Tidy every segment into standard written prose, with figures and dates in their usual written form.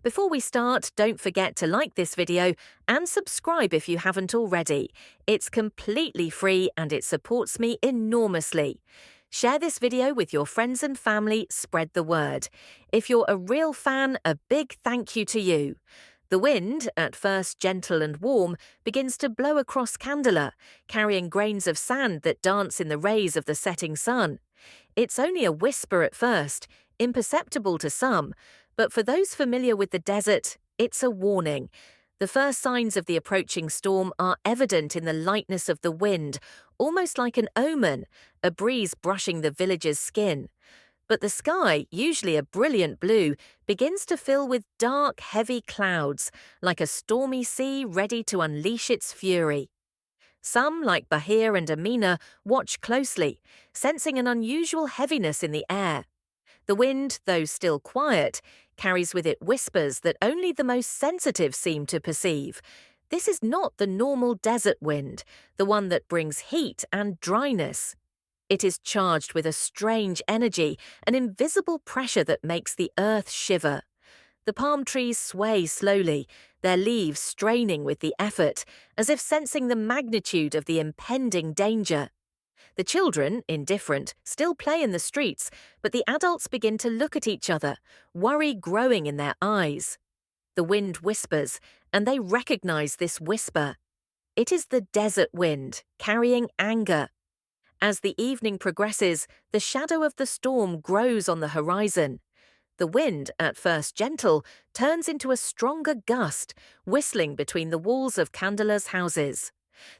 Before we start, don't forget to like this video and subscribe if you haven't already. It's completely free and it supports me enormously. Share this video with your friends and family, spread the word. If you're a real fan, a big thank you to you. The wind, at first gentle and warm, begins to blow across Candela, carrying grains of sand that dance in the rays of the setting sun. It's only a whisper at first, imperceptible to some, but for those familiar with the desert, it's a warning. The first signs of the approaching storm are evident in the lightness of the wind, almost like an omen, a breeze brushing the village's skin. But the sky, usually a brilliant blue, begins to fill with dark, heavy clouds, like a stormy sea ready to unleash its fury. Some, like Bahir and Amina, watch closely, sensing an unusual heaviness in the air. The wind, though still quiet, carries with it whispers that only the most sensitive seem to perceive. This is not the normal desert wind, the one that brings heat and dryness. It is charged with a strange energy, an invisible pressure that makes the earth shiver. The palm trees sway slowly, their leaves straining with the effort, as if sensing the magnitude of the impending danger. The children, indifferent, still play in the streets, but the adults begin to look at each other, worry growing in their eyes. The wind whispers, and they recognize this whisper. It is the desert wind, carrying anger. As the evening progresses, the shadow of the storm grows on the horizon. The wind, at first gentle, turns into a stronger gust, whistling between the walls of Candela's houses.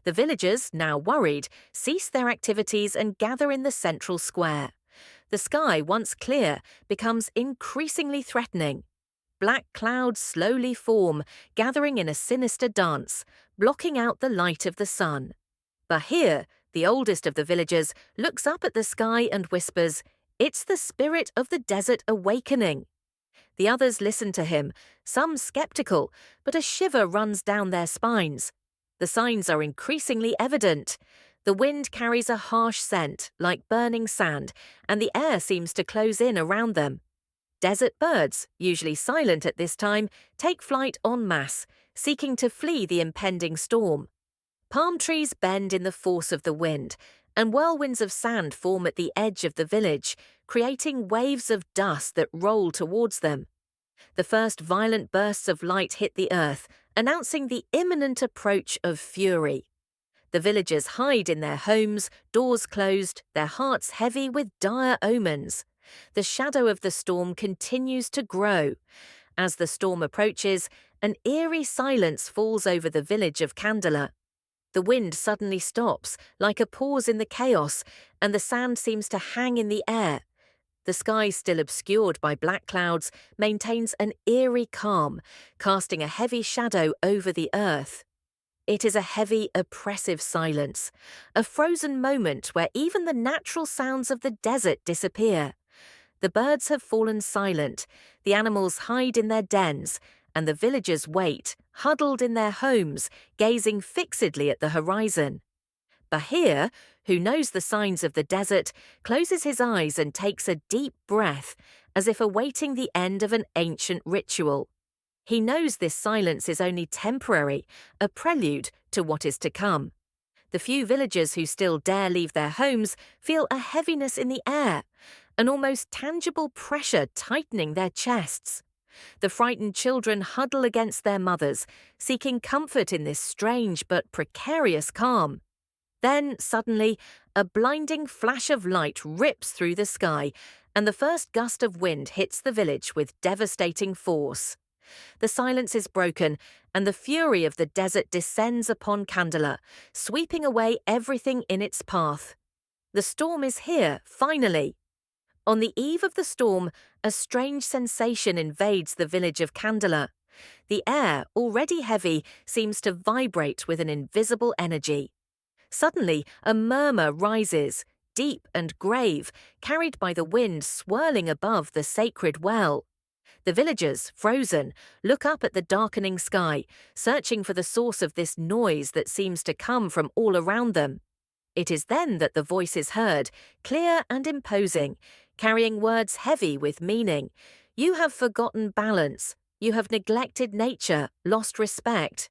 The villagers, now worried, cease their activities and gather in the central square. The sky, once clear, becomes increasingly threatening. Black clouds slowly form, gathering in a sinister dance, blocking out the light of the sun. Bahir, the oldest of the villagers, looks up at the sky and whispers, "It's the spirit of the desert awakening." The others listen to him, some skeptical, but a shiver runs down their spines. The signs are increasingly evident. The wind carries a harsh scent, like burning sand, and the air seems to close in around them. Desert birds, usually silent at this time, take flight en masse, seeking to flee the impending storm. Palm trees bend in the force of the wind, and whirlwinds of sand form at the edge of the village, creating waves of dust that roll towards them. The first violent bursts of light hit the earth, announcing the imminent approach of fury. The villagers hide in their homes, doors closed, their hearts heavy with dire omens. The shadow of the storm continues to grow. As the storm approaches, an eerie silence falls over the village of Candela. The wind suddenly stops, like a pause in the chaos, and the sand seems to hang in the air. The sky, still obscured by black clouds, maintains an eerie calm, casting a heavy shadow over the earth. It is a heavy, oppressive silence, a frozen moment where even the natural sounds of the desert disappear. The birds have fallen silent, the animals hide in their dens, and the villagers wait, huddled in their homes, gazing fixedly at the horizon. Bahir, who knows the signs of the desert, closes his eyes and takes a deep breath, as if awaiting the end of an ancient ritual. He knows this silence is only temporary, a prelude to what is to come. The few villagers who still dare leave their homes feel a heaviness in the air, an almost tangible pressure tightening their chests. The frightened children huddle against their mothers, seeking comfort in this strange but precarious calm. Then, suddenly, a blinding flash of light rips through the sky, and the first gust of wind hits the village with devastating force. The silence is broken, and the fury of the desert descends upon Candela, sweeping away everything in its path. The storm is here, finally. On the eve of the storm, a strange sensation invades the village of Candela. The air, already heavy, seems to vibrate with an invisible energy. Suddenly, a murmur rises, deep and grave, carried by the wind swirling above the sacred well. The villagers, frozen, look up at the darkening sky, searching for the source of this noise that seems to come from all around them. It is then that the voice is heard, clear and imposing, carrying words heavy with meaning. "You have forgotten balance. You have neglected nature, lost respect.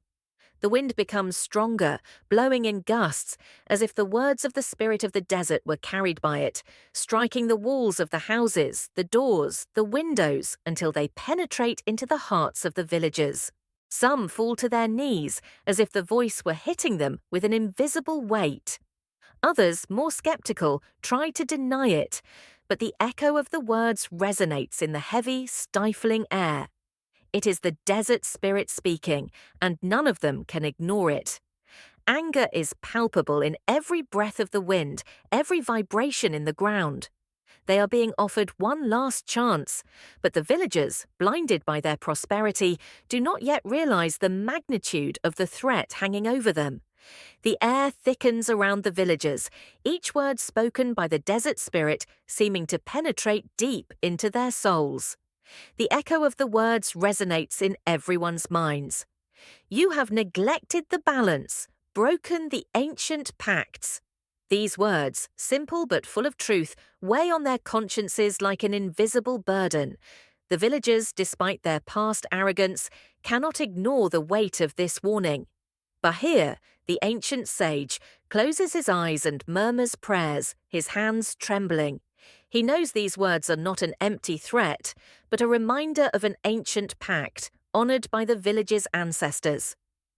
The wind becomes stronger, blowing in gusts, as if the words of the spirit of the desert were carried by it, striking the walls of the houses, the doors, the windows, until they penetrate into the hearts of the villagers. Some fall to their knees, as if the voice were hitting them with an invisible weight. Others, more skeptical, try to deny it, but the echo of the words resonates in the heavy, stifling air. It is the desert spirit speaking, and none of them can ignore it. Anger is palpable in every breath of the wind, every vibration in the ground. They are being offered one last chance, but the villagers, blinded by their prosperity, do not yet realize the magnitude of the threat hanging over them. The air thickens around the villagers, each word spoken by the desert spirit seeming to penetrate deep into their souls. The echo of the words resonates in everyone's minds. You have neglected the balance, broken the ancient pacts. These words, simple but full of truth, weigh on their consciences like an invisible burden. The villagers, despite their past arrogance, cannot ignore the weight of this warning. Bahir, the ancient sage, closes his eyes and murmurs prayers, his hands trembling. He knows these words are not an empty threat, but a reminder of an ancient pact, honored by the village's ancestors.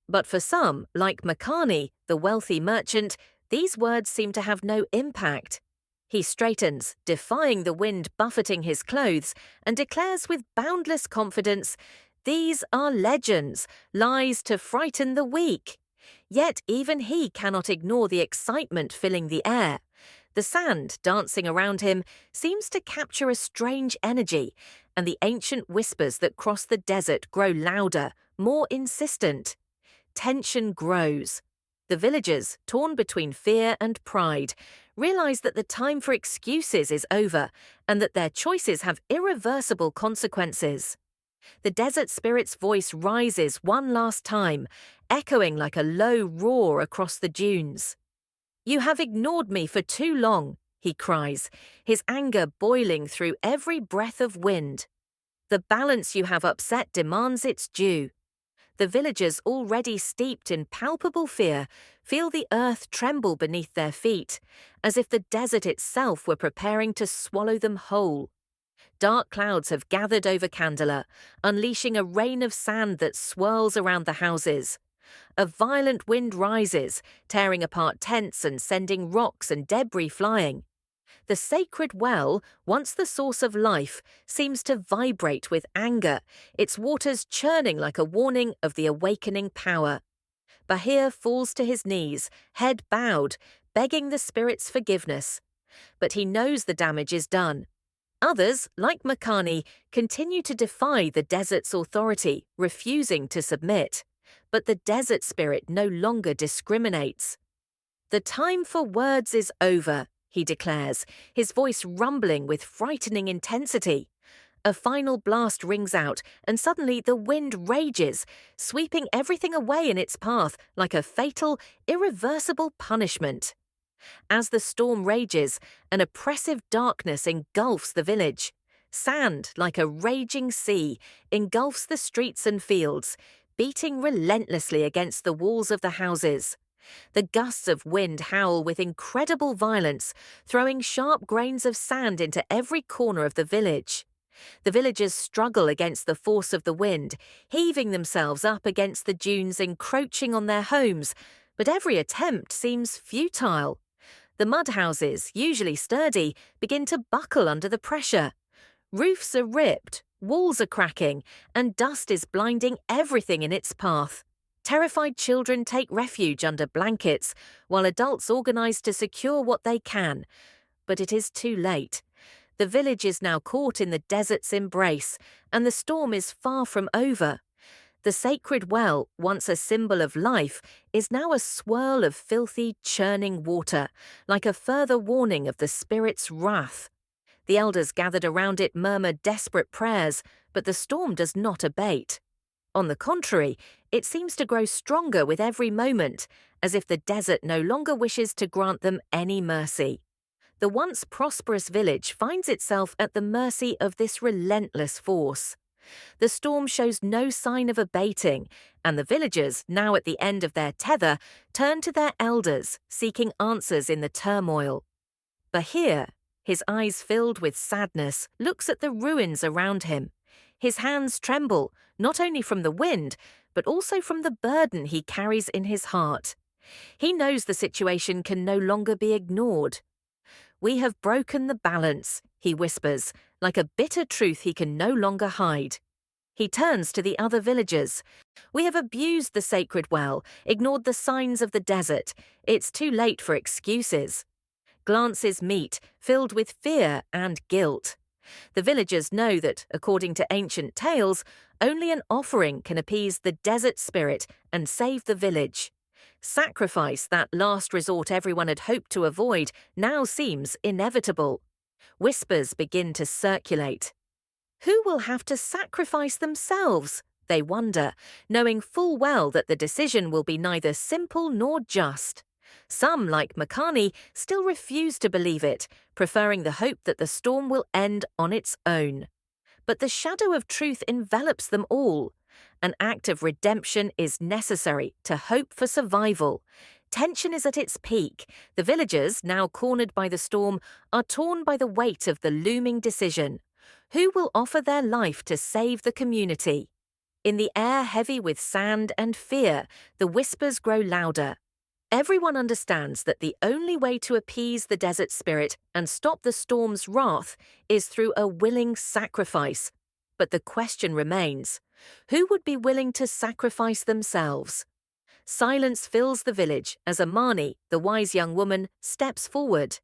But for some, like Makani, the wealthy merchant, these words seem to have no impact. He straightens, defying the wind buffeting his clothes, and declares with boundless confidence, "These are legends, lies to frighten the weak." Yet even he cannot ignore the excitement filling the air. The sand dancing around him seems to capture a strange energy, and the ancient whispers that cross the desert grow louder, more insistent. Tension grows. The villagers, torn between fear and pride, realize that the time for excuses is over and that their choices have irreversible consequences. The desert spirit's voice rises one last time, echoing like a low roar across the dunes. "You have ignored me for too long," he cries, his anger boiling through every breath of wind. "The balance you have upset demands its due." The villagers, already steeped in palpable fear, feel the earth tremble beneath their feet, as if the desert itself were preparing to swallow them whole. Dark clouds have gathered over Kandala, unleashing a rain of sand that swirls around the houses. A violent wind rises, tearing apart tents and sending rocks and debris flying. The sacred well, once the source of life, seems to vibrate with anger, its waters churning like a warning of the awakening power. Bahir falls to his knees, head bowed, begging the spirit's forgiveness. But he knows the damage is done. Others, like Makani, continue to defy the desert's authority, refusing to submit. But the desert spirit no longer discriminates. "The time for words is over," he declares, his voice rumbling with frightening intensity. A final blast rings out, and suddenly the wind rages, sweeping everything away in its path like a fatal, irreversible punishment. As the storm rages, an oppressive darkness engulfs the village. Sand, like a raging sea, engulfs the streets and fields, beating relentlessly against the walls of the houses. The gusts of wind howl with incredible violence, throwing sharp grains of sand into every corner of the village. The villagers struggle against the force of the wind, heaving themselves up against the dunes encroaching on their homes, but every attempt seems futile. The mud houses, usually sturdy, begin to buckle under the pressure. Roofs are ripped, walls are cracking, and dust is blinding everything in its path. Terrified children take refuge under blankets, while adults organize to secure what they can. But it is too late. The village is now caught in the desert's embrace, and the storm is far from over. The sacred well, once a symbol of life, is now a swirl of filthy, churning water, like a further warning of the spirit's wrath. The elders gathered around it murmur desperate prayers, but the storm does not abate. On the contrary, it seems to grow stronger with every moment, as if the desert no longer wishes to grant them any mercy. The once prosperous village finds itself at the mercy of this relentless force. The storm shows no sign of abating, and the villagers, now at the end of their tether, turn to their elders, seeking answers in the turmoil. Bahir, his eyes filled with sadness, looks at the ruins around him. His hands tremble, not only from the wind, but also from the burden he carries in his heart. He knows the situation can no longer be ignored. "We have broken the balance," he whispers, like a bitter truth he can no longer hide. He turns to the other villagers. "We have abused the sacred well, ignored the signs of the desert. It's too late for excuses." Glances meet, filled with fear and guilt. The villagers know that, according to ancient tales, only an offering can appease the desert spirit and save the village. Sacrifice, that last resort everyone had hoped to avoid, now seems inevitable. Whispers begin to circulate. Who will have to sacrifice themselves? They wonder, knowing full well that the decision will be neither simple nor just. Some, like Makani, still refuse to believe it, preferring the hope that the storm will end on its own. But the shadow of truth envelops them all. An act of redemption is necessary to hope for survival. Tension is at its peak. The villagers, now cornered by the storm, are torn by the weight of the looming decision. Who will offer their life to save the community? In the air heavy with sand and fear, the whispers grow louder. Everyone understands that the only way to appease the desert spirit and stop the storm's wrath is through a willing sacrifice. But the question remains, who would be willing to sacrifice themselves? Silence fills the village as Amani, the wise young woman, steps forward.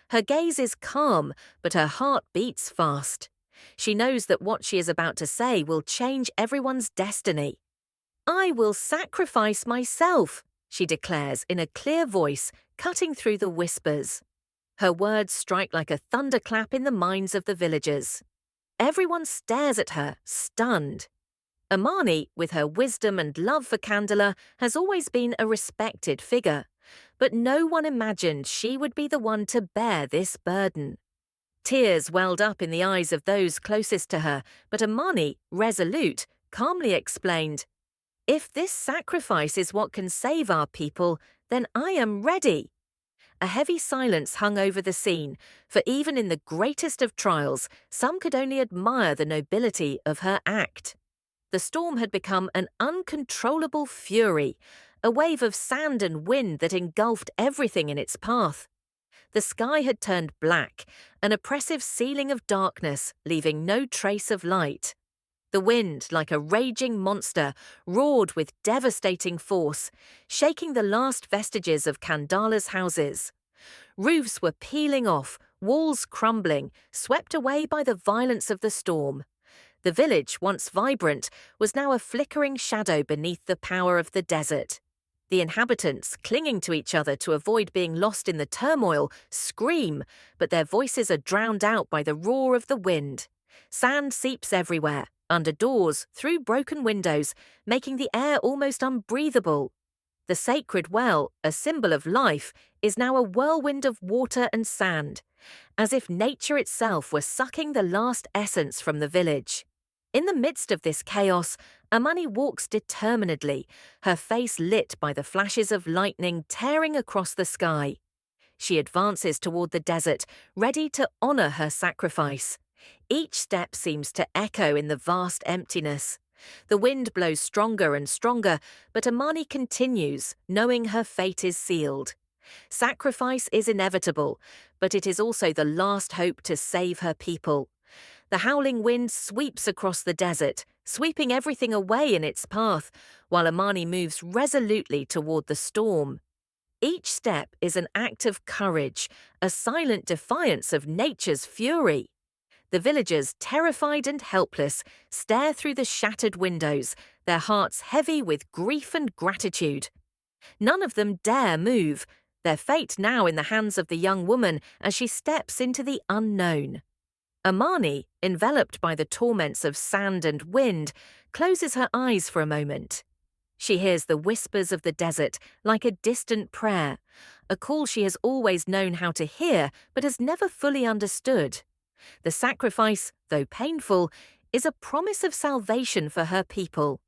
Her gaze is calm, but her heart beats fast. She knows that what she is about to say will change everyone's destiny. "I will sacrifice myself," she declares in a clear voice, cutting through the whispers. Her words strike like a thunderclap in the minds of the villagers. Everyone stares at her, stunned. Amani, with her wisdom and love for Candela, has always been a respected figure, but no one imagined she would be the one to bear this burden. Tears welled up in the eyes of those closest to her, but Amani, resolute, calmly explained, "If this sacrifice is what can save our people, then I am ready." A heavy silence hung over the scene, for even in the greatest of trials, some could only admire the nobility of her act. The storm had become an uncontrollable fury, a wave of sand and wind that engulfed everything in its path. The sky had turned black, an oppressive ceiling of darkness, leaving no trace of light. The wind, like a raging monster, roared with devastating force, shaking the last vestiges of Kandala's houses. Roofs were peeling off, walls crumbling, swept away by the violence of the storm. The village, once vibrant, was now a flickering shadow beneath the power of the desert. The inhabitants, clinging to each other to avoid being lost in the turmoil, scream, but their voices are drowned out by the roar of the wind. Sand seeps everywhere, under doors, through broken windows, making the air almost unbreathable. The sacred well, a symbol of life, is now a whirlwind of water and sand, as if nature itself were sucking the last essence from the village. In the midst of this chaos, Amani walks determinedly, her face lit by the flashes of lightning tearing across the sky. She advances toward the desert, ready to honor her sacrifice. Each step seems to echo in the vast emptiness. The wind blows stronger and stronger, but Amani continues, knowing her fate is sealed. Sacrifice is inevitable, but it is also the last hope to save her people. The howling wind sweeps across the desert, sweeping everything away in its path, while Amani moves resolutely toward the storm. Each step is an act of courage, a silent defiance of nature's fury. The villagers, terrified and helpless, stare through the shattered windows, their hearts heavy with grief and gratitude. None of them dare move, their fate now in the hands of the young woman as she steps into the unknown. Amani, enveloped by the torments of sand and wind, closes her eyes for a moment. She hears the whispers of the desert like a distant prayer, a call she has always known how to hear but has never fully understood. The sacrifice, though painful, is a promise of salvation for her people.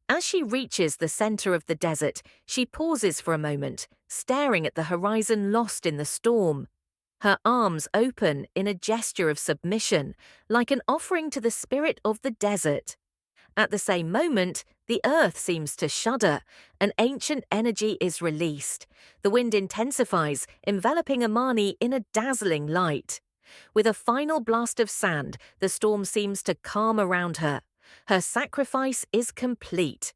As she reaches the center of the desert, she pauses for a moment, staring at the horizon lost in the storm. Her arms open in a gesture of submission, like an offering to the spirit of the desert. At the same moment, the earth seems to shudder. An ancient energy is released. The wind intensifies, enveloping Amani in a dazzling light. With a final blast of sand, the storm seems to calm around her. Her sacrifice is complete.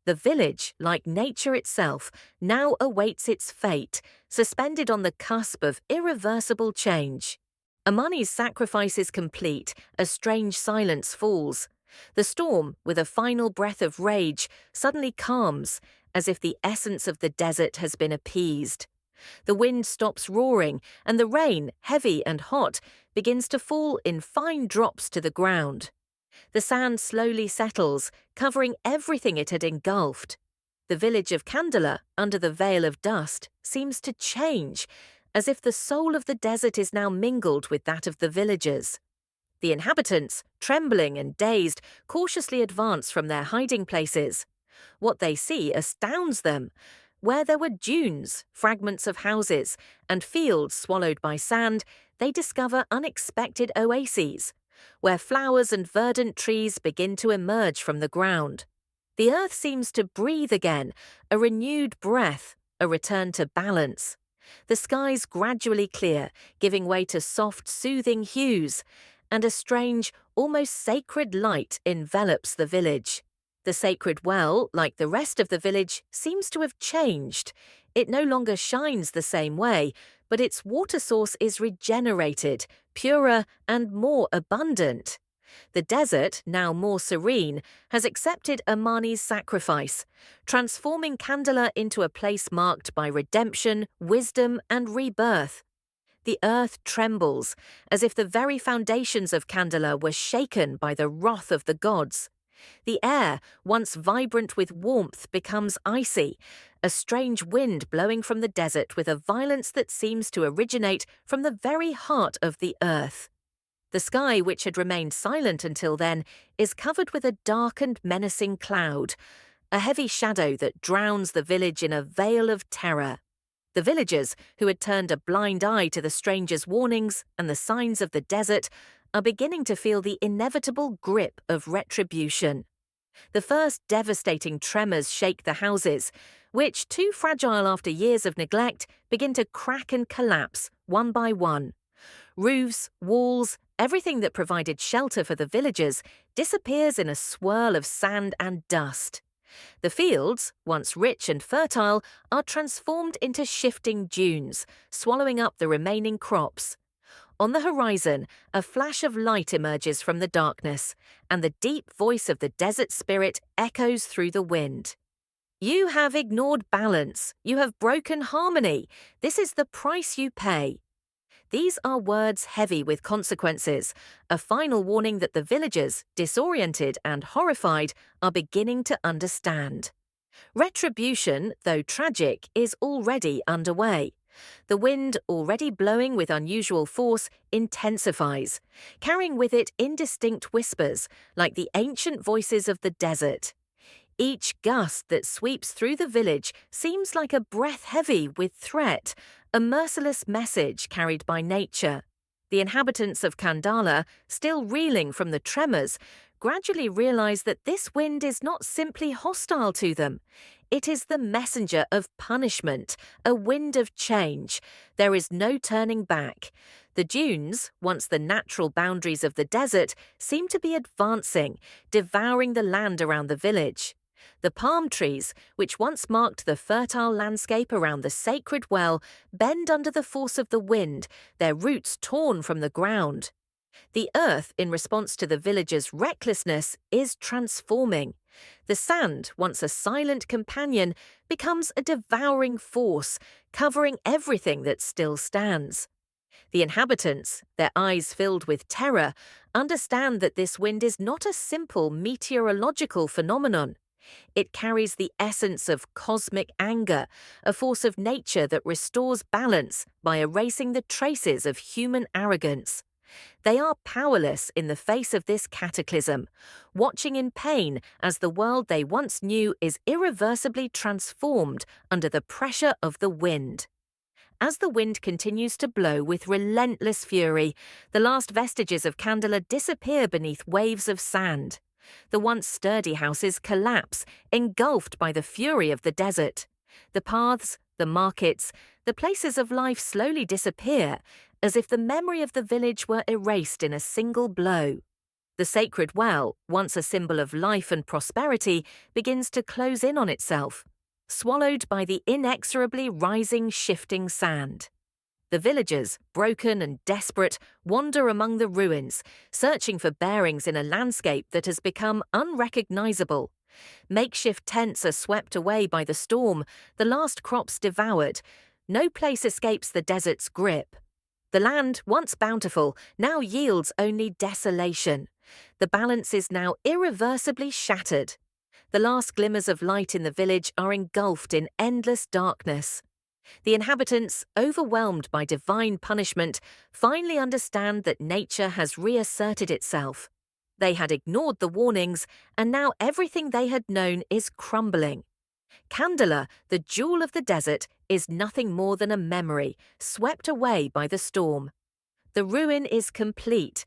The village, like nature itself, now awaits its fate, suspended on the cusp of irreversible change. Amani's sacrifice is complete. A strange silence falls. The storm, with a final breath of rage, suddenly calms, as if the essence of the desert has been appeased. The wind stops roaring, and the rain, heavy and hot, begins to fall in fine drops to the ground. The sand slowly settles, covering everything it had engulfed. The village of Kandala, under the veil of dust, seems to change, as if the soul of the desert is now mingled with that of the villagers. The inhabitants, trembling and dazed, cautiously advance from their hiding places. What they see astounds them. Where there were dunes, fragments of houses, and fields swallowed by sand, they discover unexpected oases, where flowers and verdant trees begin to emerge from the ground. The earth seems to breathe again, a renewed breath, a return to balance. The skies gradually clear, giving way to soft, soothing hues, and a strange, almost sacred light envelops the village. The sacred well, like the rest of the village, seems to have changed. It no longer shines the same way, but its water source is regenerated, purer and more abundant. The desert, now more serene, has accepted Amani's sacrifice, transforming Kandala into a place marked by redemption, wisdom, and rebirth. The earth trembles, as if the very foundations of Kandala were shaken by the wrath of the gods. The air, once vibrant with warmth, becomes icy, a strange wind blowing from the desert with a violence that seems to originate from the very heart of the earth. The sky, which had remained silent until then, is covered with a dark and menacing cloud, a heavy shadow that drowns the village in a veil of terror. The villagers, who had turned a blind eye to the stranger's warnings and the signs of the desert, are beginning to feel the inevitable grip of retribution. The first devastating tremors shake the houses, which, too fragile after years of neglect, begin to crack and collapse one by one. Roofs, walls, everything that provided shelter for the villagers disappears in a swirl of sand and dust. The fields, once rich and fertile, are transformed into shifting dunes, swallowing up the remaining crops. On the horizon, a flash of light emerges from the darkness, and the deep voice of the desert spirit echoes through the wind. You have ignored balance. You have broken harmony. This is the price you pay. These are words heavy with consequences, a final warning that the villagers, disoriented and horrified, are beginning to understand. Retribution, though tragic, is already underway. The wind, already blowing with unusual force, intensifies, carrying with it indistinct whispers, like the ancient voices of the desert. Each gust that sweeps through the village seems like a breath heavy with threat, a merciless message carried by nature. The inhabitants of Kandala, still reeling from the tremors, gradually realize that this wind is not simply hostile to them. It is the messenger of punishment, a wind of change. There is no turning back. The dunes, once the natural boundaries of the desert, seem to be advancing, devouring the land around the village. The palm trees, which once marked the fertile landscape around the sacred well, bend under the force of the wind, their roots torn from the ground. The earth, in response to the villagers' recklessness, is transforming. The sand, once a silent companion, becomes a devouring force, covering everything that still stands. The inhabitants, their eyes filled with terror, understand that this wind is not a simple meteorological phenomenon. It carries the essence of cosmic anger, a force of nature that restores balance by erasing the traces of human arrogance. They are powerless in the face of this cataclysm, watching in pain as the world they once knew is irreversibly transformed under the pressure of the wind. As the wind continues to blow with relentless fury, the last vestiges of Kandala disappear beneath waves of sand. The once sturdy houses collapse, engulfed by the fury of the desert. The paths, the markets, the places of life slowly disappear, as if the memory of the village were erased in a single blow. The sacred well, once a symbol of life and prosperity, begins to close in on itself, swallowed by the inexorably rising, shifting sand. The villagers, broken and desperate, wander among the ruins, searching for bearings in a landscape that has become unrecognizable. Makeshift tents are swept away by the storm, the last crops devoured. No place escapes the desert's grip. The land, once bountiful, now yields only desolation. The balance is now irreversibly shattered. The last glimmers of light in the village are engulfed in endless darkness. The inhabitants, overwhelmed by divine punishment, finally understand that nature has reasserted itself. They had ignored the warnings, and now everything they had known is crumbling. Kandala, the jewel of the desert, is nothing more than a memory, swept away by the storm. The ruin is complete,